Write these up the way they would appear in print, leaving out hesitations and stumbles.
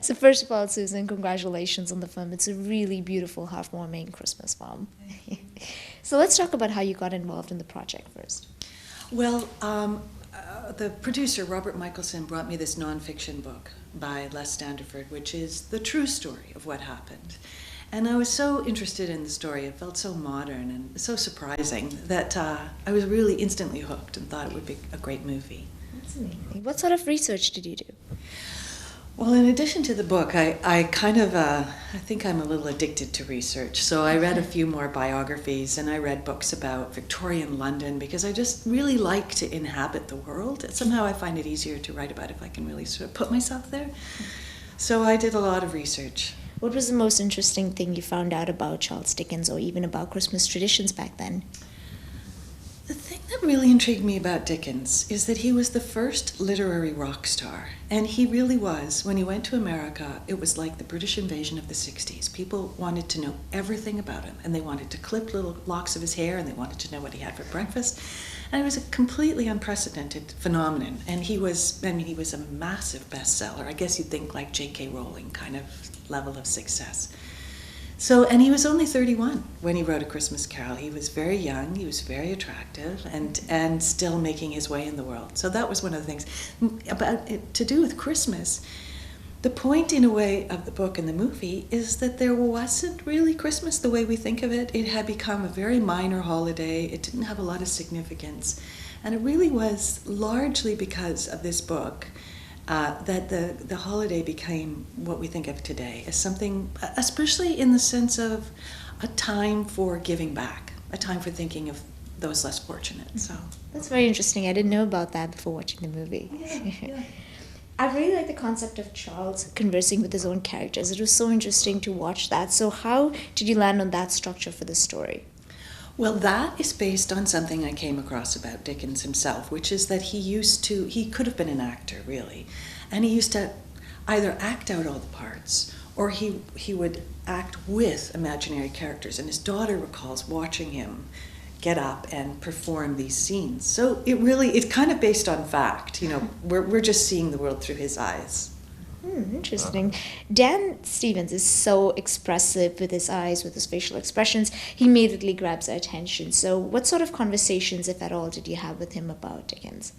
So first of all, Susan, congratulations on the film. It's a really beautiful, heartwarming Christmas film. So let's talk about how you got involved in the project first. Well, the producer, Robert Michelson, brought me this nonfiction book by Les Standiford, which is the true story of what happened. And I was so interested in the story, it felt so modern and so surprising that I was really instantly hooked and thought it would be a great movie. That's amazing. What sort of research did you do? Well, in addition to the book, I kind of, I think I'm a little addicted to research. So I read a few more biographies and I read books about Victorian London because I just really like to inhabit the world. Somehow I find it easier to write about if I can really sort of put myself there. So I did a lot of research. What was the most interesting thing you found out about Charles Dickens or even about Christmas traditions back then? The thing that really intrigued me about Dickens is that he was the first literary rock star. And he really was. When he went to America, it was like the British invasion of the 60s. People wanted to know everything about him, and they wanted to clip little locks of his hair, and they wanted to know what he had for breakfast. And it was a completely unprecedented phenomenon. And he was a massive bestseller. I guess you'd think like J.K. Rowling kind of level of success. So, and he was only 31 when he wrote A Christmas Carol. He was very young, he was very attractive, and still making his way in the world. So that was one of the things. About it, to do with Christmas, the point, in a way, of the book and the movie is that there wasn't really Christmas the way we think of it. It had become a very minor holiday. It didn't have a lot of significance. And it really was largely because of this book that the holiday became what we think of today as something, especially in the sense of a time for giving back, a time for thinking of those less fortunate. So that's very interesting. I didn't know about that before watching the movie. Yeah. I really like the concept of Charles conversing with his own characters. It was so interesting to watch that. So how did you land on that structure for the story? Well, that is based on something I came across about Dickens himself, which is that he could have been an actor, really. And he used to either act out all the parts, or he would act with imaginary characters. And his daughter recalls watching him get up and perform these scenes. So it's kind of based on fact. We're just seeing the world through his eyes. Interesting. Dan Stevens is so expressive with his eyes, with his facial expressions. He immediately grabs our attention. So what sort of conversations, if at all, did you have with him about Dickens?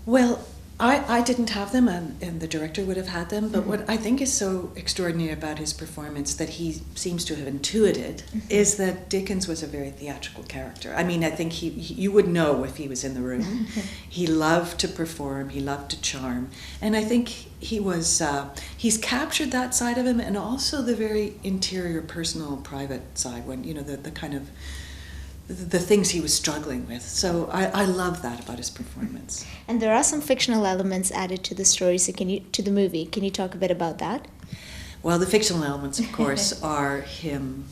Well, I didn't have them, and the director would have had them, but what I think is so extraordinary about his performance that he seems to have intuited is that Dickens was a very theatrical character. I mean, I think you would know if he was in the room. He loved to perform, he loved to charm, and I think he's captured that side of him, and also the very interior, personal, private side, when, the kind of the things he was struggling with. So I love that about his performance. And there are some fictional elements added to the story, so to the movie. Can you talk a bit about that? Well, the fictional elements, of course, are him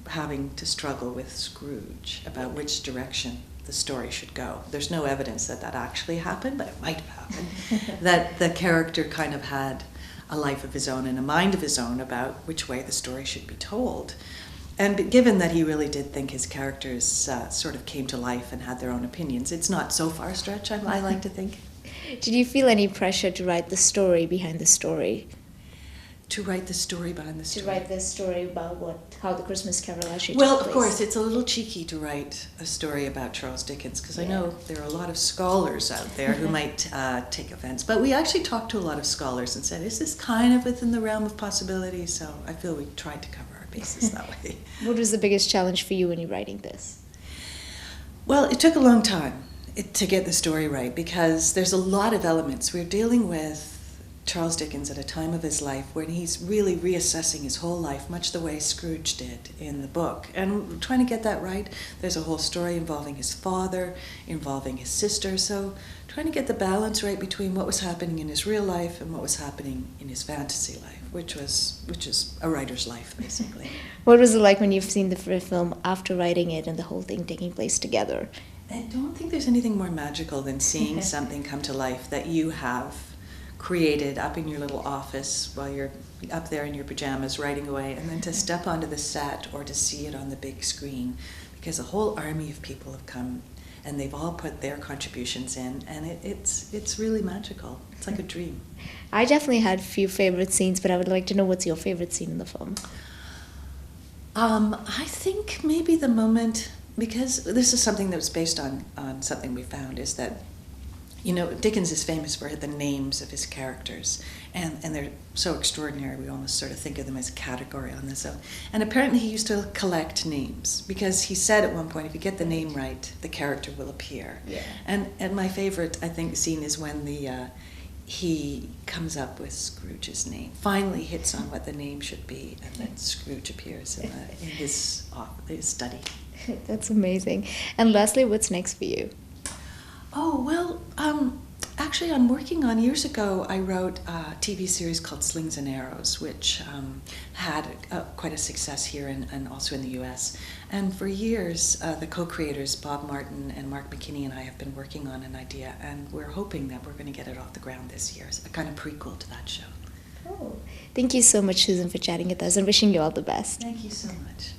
having to struggle with Scrooge about which direction the story should go. There's no evidence that actually happened, but it might have happened. That the character kind of had a life of his own and a mind of his own about which way the story should be told. And given that he really did think his characters sort of came to life and had their own opinions, it's not so far stretch, I like to think. Did you feel any pressure to write the story behind the story? To write the story behind the story? To write the story about how the Christmas Carol actually took place. Well, of course, it's a little cheeky to write a story about Charles Dickens, because I know there are a lot of scholars out there who might take offense. But we actually talked to a lot of scholars and said, is this kind of within the realm of possibility? So I feel we tried to cover basis that way. What was the biggest challenge for you when you're writing this? Well, it took a long time to get the story right, because there's a lot of elements. We're dealing with Charles Dickens at a time of his life when he's really reassessing his whole life, much the way Scrooge did in the book. And trying to get that right, there's a whole story involving his father, involving his sister, so trying to get the balance right between what was happening in his real life and what was happening in his fantasy life, which is a writer's life, basically. What was it like when you've seen the film after writing it and the whole thing taking place together? I don't think there's anything more magical than seeing something come to life that you have created up in your little office while you're up there in your pajamas writing away, and then to step onto the set or to see it on the big screen, because a whole army of people have come and they've all put their contributions in, and it's really magical. It's like a dream. I definitely had a few favorite scenes, but I would like to know what's your favorite scene in the film. I think maybe the moment, because this is something that was based on something we found, is that, you know, Dickens is famous for the names of his characters, and they're so extraordinary, we almost sort of think of them as a category on this own. And apparently he used to collect names, because he said at one point, if you get the name right, the character will appear. Yeah. And my favorite, I think, scene is when he comes up with Scrooge's name, finally hits on what the name should be, and then Scrooge appears in his study. That's amazing. And lastly, what's next for you? Oh, well, actually I'm working on, years ago, I wrote a TV series called Slings and Arrows, which had quite a success here and also in the US. And for years, the co-creators, Bob Martin and Mark McKinney, and I have been working on an idea, and we're hoping that we're going to get it off the ground this year, a kind of prequel to that show. Oh. Thank you so much, Susan, for chatting with us, and wishing you all the best. Thank you so much.